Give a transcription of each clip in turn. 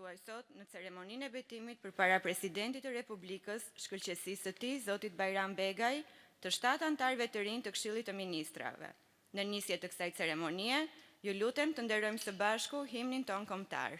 bashkëtuaj sot në ceremoninë e betimit përpara Presidentit të Republikës, shkëlqësisë së tij, zotit Bajram Begaj, të 7 anëtarëve të rinj të Këshillit të Ministrave. Në nisje të kësaj ceremonie, ju lutem të nderojmë së bashku himnin ton kombëtar.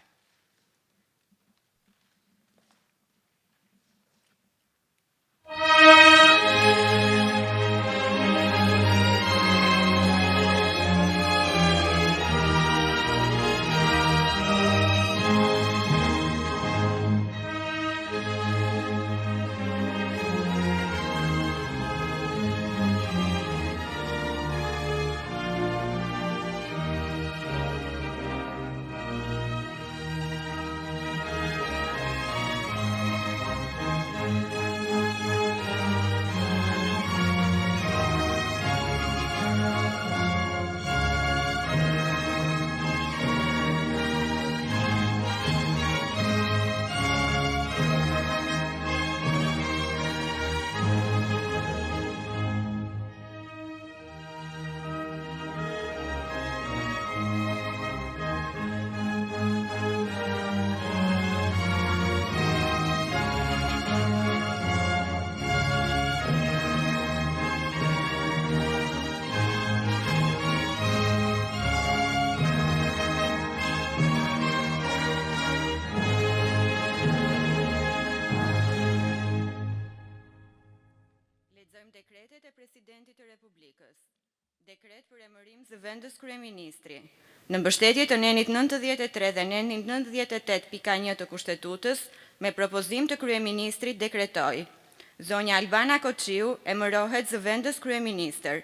Dekretet e Presidentit të Republikës. Dekret për emërim zëvendës kryeministri. Në mbështetje të nenit 93 dhe nenit 98.1 të Kushtetutës, me propozim të kryeministrit dekretoj: zonja Albana Koqiu emërohet zëvendës kryeministër.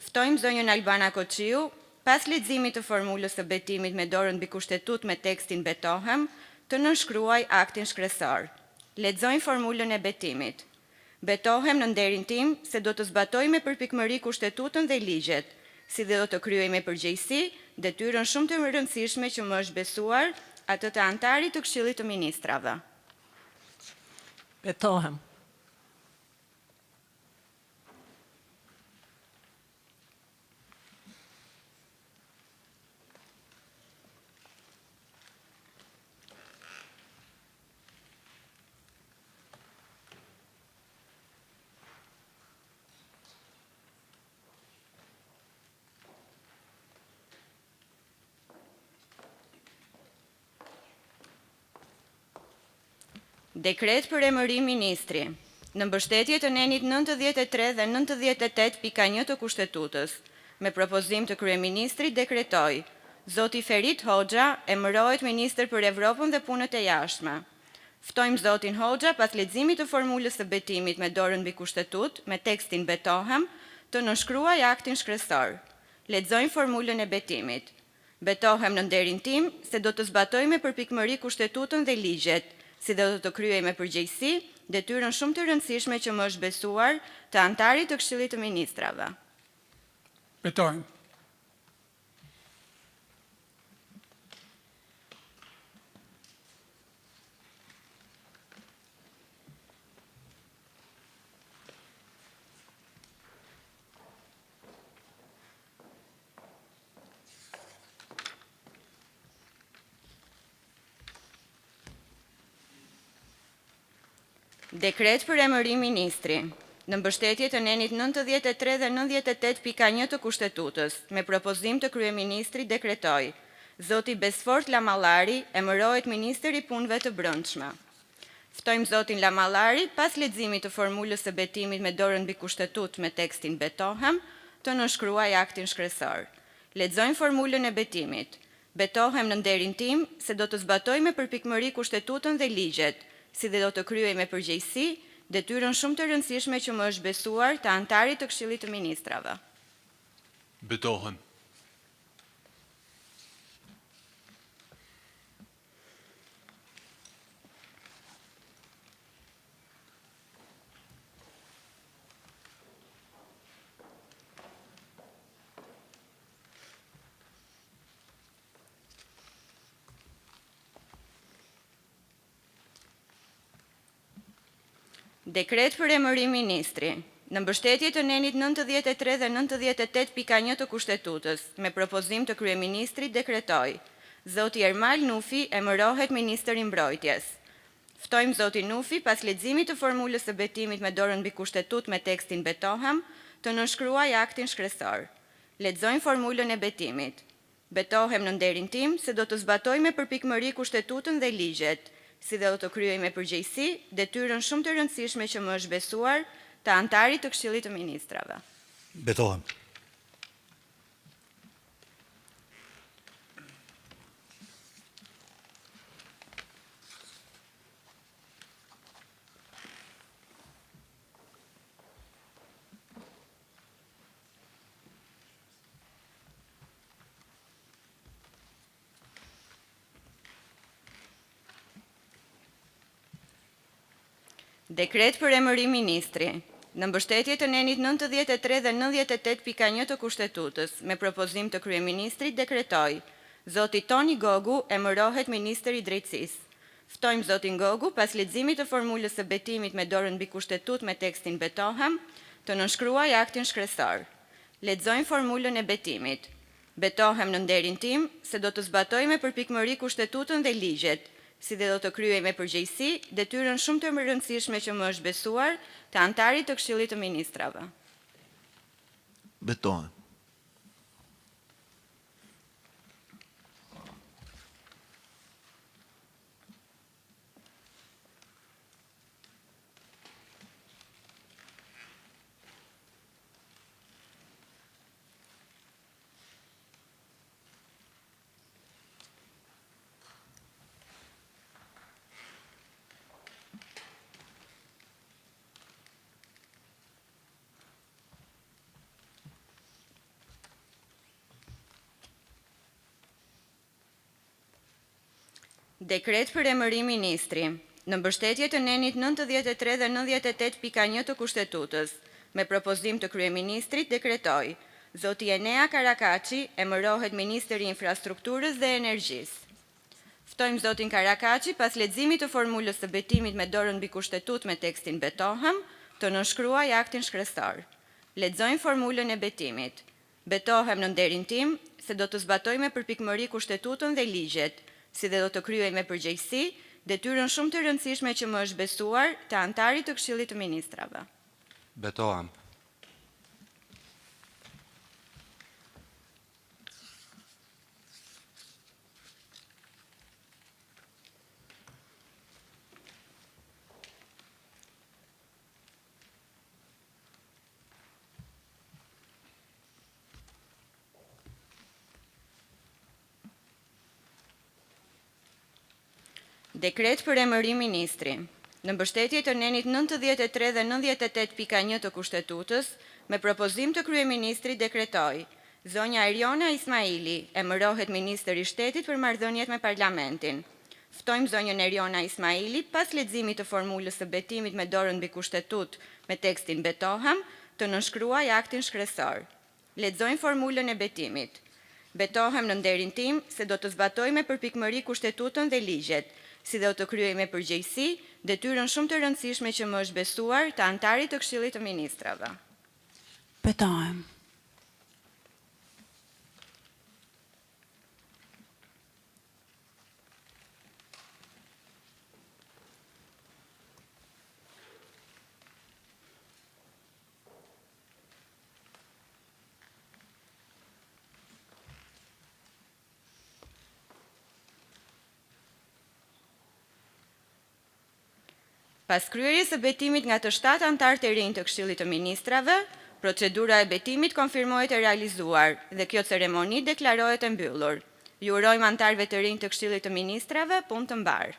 Ftojmë zonjën Albana Koqiu, pas leximit të formulës së betimit me dorën mbi kushtetut me tekstin betohem, të nënshkruaj aktin shkresor. Lexojmë formulën e betimit. Betohem në nderin tim se do të zbatoj me përpikmëri kushtetutën dhe ligjet, si dhe do të kryej me përgjegjësi detyrën shumë të rëndësishme që më është besuar, atë të antarit të Këshillit të Ministrave. Betohem. Dekret për emërim ministri. Në mbështetje të nenit 93 dhe 98.1 të Kushtetutës, me propozim të kryeministrit dekretoj: zoti Ferit Hoxha emërohet ministër për Evropën dhe punët e jashtme. Ftojmë zotin Hoxha pas leximit të formulës së betimit me dorën mbi kushtetut me tekstin betohem, të nënshkruaj aktin shkresor. Lexojmë formulën e betimit. Betohem në nderin tim se do të zbatoj me përpikmëri kushtetutën dhe ligjet, si dhe do të kryej me përgjegjësi detyrën shumë të rëndësishme që më është besuar, të antarit të Këshillit të Ministrave. Betojmë. Dekret për emërim ministri. Në mbështetje të nenit 93 dhe 98.1 të Kushtetutës, me propozim të kryeministrit dekretoj: zoti Besfort Lamallari emërohet ministër i punëve të brendshme. Ftojmë zotin Lamallari pas leximit të formulës së betimit me dorën mbi kushtetut me tekstin betohem, të nënshkruaj aktin shkresor. Lexojmë formulën e betimit. Betohem në nderin tim se do të zbatoj me përpikmëri kushtetutën dhe ligjet, si dhe do të kryej me përgjegjësi detyrën shumë të rëndësishme që më është besuar, të antarit të Këshillit të Ministrave. Betohem. Dekret për emërim ministri. Në mbështetje të nenit 93 dhe 98.1 të Kushtetutës, me propozim të kryeministrit dekretoj: Zoti Ermal Nufi emërohet Ministër i Mbrojtjes. Ftojmë zotin Nufi pas leximit të formulës së betimit me dorën mbi kushtetut me tekstin betohem, të nënshkruaj aktin shkresor. Lexojmë formulën e betimit. Betohem në nderin tim se do të zbatoj me përpikmëri kushtetutën dhe ligjet, si dhe do të kryej me përgjegjësi detyrën shumë të rëndësishme që më është besuar të antarit të Këshillit të Ministrave. Betohem. Dekret për emërim ministri. Në mbështetje të nenit 93 dhe 98.1 të kushtetutës, me propozim të kryeministrit dekretoj, zoti Toni Gogu emërohet Ministër i Drejtësisë. Ftojmë zotin Gogu pas leximit të formulës së betimit me dorën mbi kushtetut me tekstin betohem, të nënshkruaj aktin shkresor. Lexojmë formulën e betimit. Betohem në nderin tim se do të zbatoj me përpikmëri kushtetutën dhe ligjet, si dhe do të kryej me përgjegjësi detyrën shumë të rëndësishme që më është besuar të antarit të Këshillit të Ministrave. Betohem. Dekret për emërim ministri. Në mbështetje të nenit 93 dhe 98.1 të kushtetutës, me propozim të kryeministrit dekretoj, zoti Enea Karakaçi emërohet Ministër i Infrastrukturës dhe Energjisë. Ftojmë zotin Karakaçi pas leximit të formulës së betimit me dorën mbi kushtetut me tekstin betohem, të nënshkruaj aktin shkresor. Lexojmë formulën e betimit. Betohem në nderin tim se do të zbatoj me përpikmëri kushtetutën dhe ligjet, si dhe do të kryej me përgjegjësi detyrën shumë të rëndësishme që më është besuar të antarit të Këshillit të Ministrave. Betohem. Dekret për emërim ministri. Në mbështetje të nenit 93 dhe 98.1 të kushtetutës, me propozim të kryeministrit dekretoj, zonja Eriona Ismaili emërohet Ministër i Shtetit për marrëdhëniet me Parlamentin. Ftojmë zonjën Eriona Ismaili pas leximit të formulës së betimit me dorën mbi kushtetut me tekstin betohem, të nënshkruaj aktin shkresor. Lexojmë formulën e betimit. Betohem në nderin tim se do të zbatoj me përpikmëri kushtetutën dhe ligjet, si dhe do të kryej me përgjegjësi detyrën shumë të rëndësishme që më është besuar të antarit të Këshillit të Ministrave. Betohem. Pas kryerjes së betimit nga të 7 antarët e rinj të Këshillit të Ministrave, procedura e betimit konfirmohet e realizuar dhe kjo ceremoni deklarohet e mbyllur. Ju urojmë antarëve të rinj të Këshillit të Ministrave punë të mbarë.